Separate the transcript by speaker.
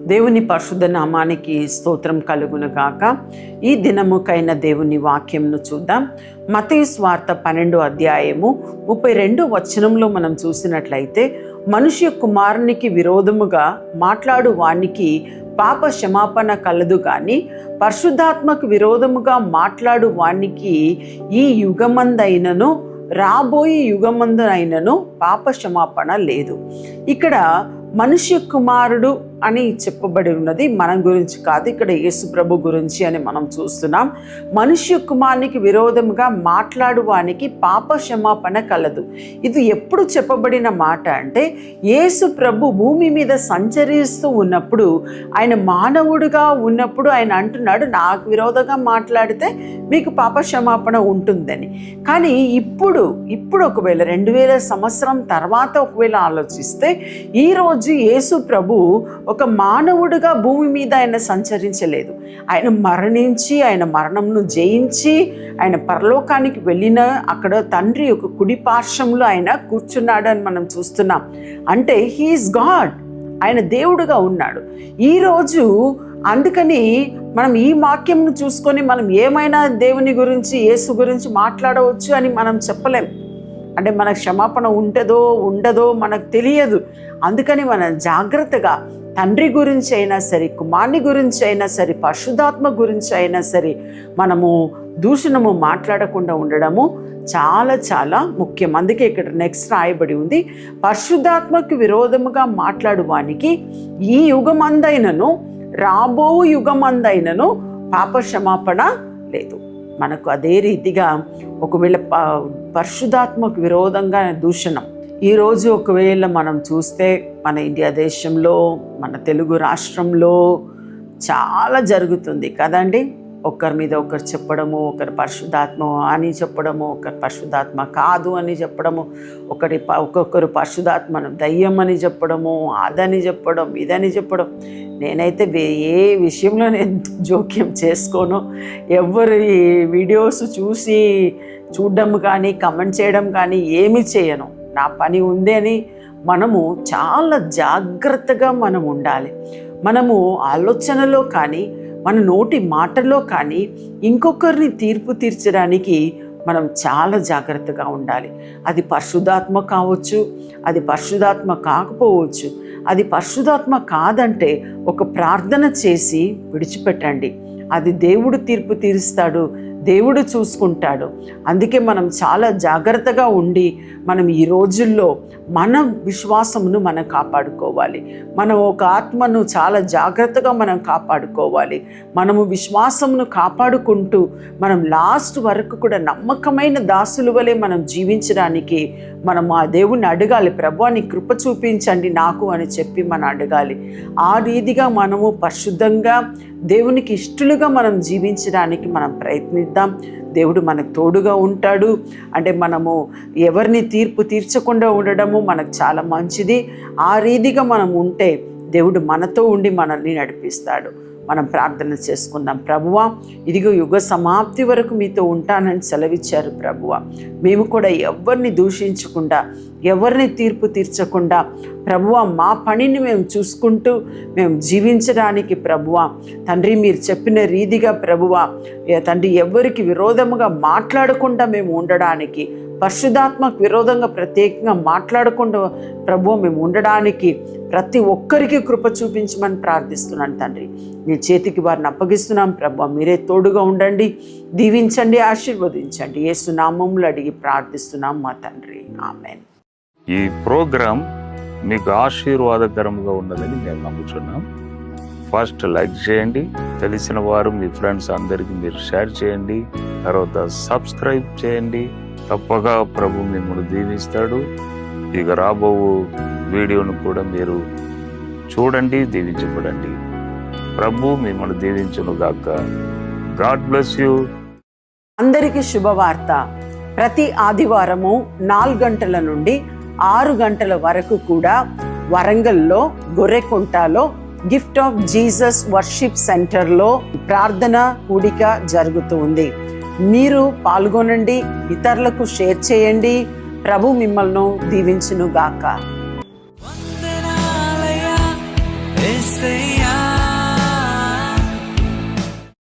Speaker 1: దేవుని పరిశుద్ధ నామానికి స్తోత్రం కలుగును గాక. ఈ దినముకైన దేవుని వాక్యంను చూద్దాం. మత్తయి సువార్త 12వ అధ్యాయము 32వ వచనంలో మనం చూసినట్లయితే, మనుష్య కుమారునికి విరోధముగా మాట్లాడు వానికి పాప క్షమాపణ కలదు కానీ పరిశుద్ధాత్మకు విరోధముగా మాట్లాడు వానికి ఈ యుగమందైనను రాబోయే యుగమందైనను పాప క్షమాపణ లేదు. ఇక్కడ మనుష్య కుమారుడు అని చెప్పబడి ఉన్నది మన గురించి కాదు, ఇక్కడ యేసు ప్రభు గురించి అని మనం చూస్తున్నాం. మనుష్య కుమారునికి విరోధముగా మాట్లాడు వానికి పాప క్షమాపణ కలదు. ఇది ఎప్పుడు చెప్పబడిన మాట అంటే, యేసు ప్రభు భూమి మీద సంచరిస్తూ ఉన్నప్పుడు, ఆయన మానవుడిగా ఉన్నప్పుడు ఆయన అంటున్నాడు, నాకు విరోధంగా మాట్లాడితే మీకు పాప క్షమాపణ ఉంటుందని. కానీ ఇప్పుడు ఒకవేళ 2000 సంవత్సరం తర్వాత ఒకవేళ ఆలోచిస్తే, ఈరోజు యేసు ప్రభు ఒక మానవుడిగా భూమి మీద ఆయన సంచరించలేదు. ఆయన మరణించి, ఆయన మరణంను జయించి, ఆయన పరలోకానికి వెళ్ళిన అక్కడ తండ్రి యొక్క కుడి పార్శ్వంలో ఆయన కూర్చున్నాడు అని మనం చూస్తున్నాం. అంటే హీఈస్ గాడ్, ఆయన దేవుడుగా ఉన్నాడు ఈరోజు. అందుకని మనం ఈ వాక్యంను చూసుకొని మనం ఏమైనా దేవుని గురించి, యేసు గురించి మాట్లాడవచ్చు అని మనం చెప్పలేం. అంటే మనకు క్షమాపణ ఉంటుందో ఉండదో మనకు తెలియదు. అందుకని మనం జాగ్రత్తగా తండ్రి గురించి అయినా సరే, కుమారుని గురించి అయినా సరే, పరిశుద్ధాత్మ గురించి అయినా సరే మనము దూషణము మాట్లాడకుండా ఉండడము చాలా చాలా ముఖ్యం. అందుకే ఇక్కడ నెక్స్ట్ రాయబడి ఉంది, పరిశుద్ధాత్మకు విరోధముగా మాట్లాడు వానికి ఈ యుగమందైనను రాబో యుగమందైనను పాప క్షమాపణ లేదు. మనకు అదే రీతిగా ఒకవేళ పరిశుద్ధాత్మకు విరోధంగా దూషణం ఈరోజు ఒకవేళ మనం చూస్తే మన ఇండియా దేశంలో, మన తెలుగు రాష్ట్రంలో చాలా జరుగుతుంది కదండి. ఒకరి మీద ఒకరు చెప్పడము, ఒకరు పరిశుద్ధాత్మ అని చెప్పడము, ఒకరు పరిశుద్ధాత్మ కాదు అని చెప్పడము, ఒక్కొక్కరు పరిశుద్ధాత్మ దయ్యం అని చెప్పడము, అదని చెప్పడం, ఇదని చెప్పడం. నేనైతే ఏ విషయంలో నేను జోక్యం చేసుకోను. ఎవరి వీడియోస్ చూడడం కానీ, కమెంట్ చేయడం కానీ ఏమీ చేయను. నా పని ఉంది అని మనము చాలా జాగ్రత్తగా మనం ఉండాలి. మనము ఆలోచనలో కానీ, మన నోటి మాటలో కానీ ఇంకొకరిని తీర్పు తీర్చడానికి మనం చాలా జాగ్రత్తగా ఉండాలి. అది పరిశుద్ధాత్మ కావచ్చు, అది పరిశుద్ధాత్మ కాకపోవచ్చు. అది పరిశుద్ధాత్మ కాదంటే ఒక ప్రార్థన చేసి విడిచిపెట్టండి. అది దేవుడు తీర్పు తీరుస్తాడు, దేవుడు చూసుకుంటాడు. అందుకే మనం చాలా జాగ్రత్తగా ఉండి మనం ఈ రోజుల్లో మన విశ్వాసమును మనం కాపాడుకోవాలి. మనం ఒక ఆత్మను చాలా జాగ్రత్తగా మనం కాపాడుకోవాలి. మనము విశ్వాసమును కాపాడుకుంటూ మనం లాస్ట్ వరకు కూడా నమ్మకమైన దాసుల వలె మనం జీవించడానికి మనం ఆ దేవుణ్ణి అడగాలి. ప్రభువా నీ కృప చూపించండి నాకు అని చెప్పి మనం అడగాలి. ఆ రీతిగా మనము పరిశుద్ధంగా దేవునికి ఇష్టలుగా మనం జీవించడానికి మనం ప్రయత్నిద్దాం. దేవుడు మనకు తోడుగా ఉంటాడు. అంటే మనము ఎవరిని తీర్పు తీర్చకుండా ఉండడము మనకు చాలా మంచిది. ఆ రీతిగా మనం ఉంటే దేవుడు మనతో ఉండి మనల్ని నడిపిస్తాడు. మనం ప్రార్థన చేసుకుందాం. ప్రభువా, ఇదిగో యుగ సమాప్తి వరకు మీతో ఉంటానని సెలవిచ్చారు ప్రభువా. మేము కూడా ఎవరిని దూషించకుండా, ఎవరిని తీర్పు తీర్చకుండా ప్రభువా మా పనిని మేము చూసుకుంటూ మేము జీవించడానికి ప్రభువా తండ్రి మీరు చెప్పిన రీతిగా ప్రభువా తండ్రి ఎవరికి విరోధముగా మాట్లాడకుండా మేము ఉండడానికి, పరిశుద్ధాత్మకు విరోధంగా ప్రత్యేకంగా మాట్లాడకుండా ప్రభువా మేము ఉండడానికి ప్రతి ఒక్కరికి కృప చూపించమని ప్రార్థిస్తున్నాను తండ్రి. నీ చేతికి వారిని అప్పగిస్తున్నాం ప్రభువా. మీరే తోడుగా ఉండండి, దీవించండి, ఆశీర్వదించండి. యేసు నామములో అడిగి ప్రార్థిస్తున్నాం మా తండ్రి, ఆమేన్.
Speaker 2: ఈ ప్రోగ్రాం మీకు ఆశీర్వాదకరంగా ఉన్నదని మేము నమ్ముతున్నాం. ఫస్ట్ లైక్ చేయండి, తెలిసిన వారు మీ ఫ్రెండ్స్ అందరికీ మీరు షేర్ చేయండి, తర్వాత సబ్స్క్రైబ్ చేయండి. తప్పగా ప్రభు మిమ్మల్ని దీవిస్తాడు. ఇక రాబో వీడియోను కూడా మీరు చూడండి, దీవించబడండి. ప్రభు మిమ్మల్ని దీవించును గాక. God bless you.
Speaker 1: అందరికీ శుభవార్త. ప్రతి ఆదివారము 4 గంటల నుండి 6 గంటల వరకు కూడా వరంగల్లో గొర్రెకుంటలో గిఫ్ట్ ఆఫ్ జీసస్ వర్షిప్ సెంటర్లో ప్రార్థన కూడిక జరుగుతుంది. మీరు పాల్గొనండి, ఇతరులకు షేర్ చేయండి. ప్రభు మిమ్మల్ని దీవించును గాక.